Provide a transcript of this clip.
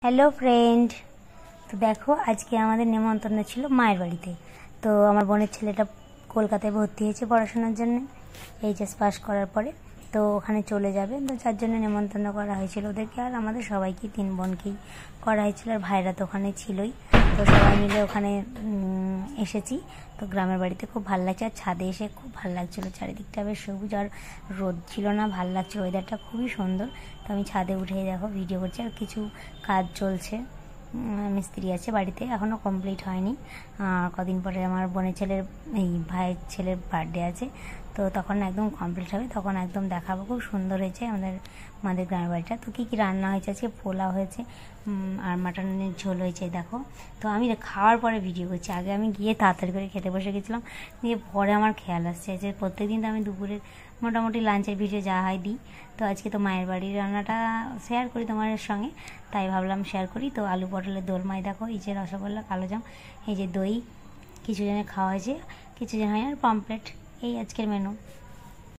Hello friend. তো দেখো, আজকে আমাদের নেমন্তন্ন ছিল মায়ের বাড়িতে। তো আমার বোনের ছেলেটা কলকাতায় ভর্তি হয়েছে পড়াশোনার জন্য, এইচএস পাস করার পরে। তো ওখানে চলে যাবে, তো যার জন্য নেমন্তন্ন করা হয়েছিল ওদেরকে, আর আমাদের সবাইকে, 3 বোনকেই করা হয়েছিল। আর ভাইরা তো ওখানে ছিলই। তো সবাই মিলে ওখানে এসেছি। তো গ্রামের বাড়িতে খুব ভালো লাগছে, আর ছাদে এসে খুব ভালো লাগছিলো। চারিদিকটা বেশ সবুজ, আর রোদ ছিল না, ভালো লাগছিল, ওয়েদারটা খুবই সুন্দর। তো আমি ছাদে উঠে দেখো ভিডিও করছি, আর কিছু কাজ চলছে। মিস্ত্রি আছে বাড়িতে, এখনও কমপ্লিট হয়নি। কদিন পরে আমার বোনের ছেলের, এই ভাইয়ের ছেলের বার্থডে আছে, তো তখন একদম কমপ্লিট হবে, তখন একদম দেখাবো। খুব সুন্দর হয়েছে আমাদের গ্রামের বাড়িটা। তো কী কী রান্না হয়েছে আজকে, পোলাও হয়েছে, আর মাটনের ঝোল হয়েছে দেখো। তো আমি খাওয়ার পরে ভিডিও করছি, আগে আমি গিয়ে তাড়াতাড়ি করে খেতে বসে গেছিলাম, দিয়ে পরে আমার খেয়াল আসছে যে প্রত্যেকদিন তো আমি দুপুরের মোটামুটি লাঞ্চের ভিডিও যা হয় দিই। তো আজকে তো মায়ের বাড়ির রান্নাটা শেয়ার করি তোমাদের সঙ্গে, তাই ভাবলাম শেয়ার করি। তো আলু পটলের দোলমাই দেখো, এই যে রসগোল্লা, কালোজাম, এই যে দই, কিছু জনের খাওয়া হয়েছে, কিছু জন হয়, আর পমপ্লেট। এই আজকের মেনু।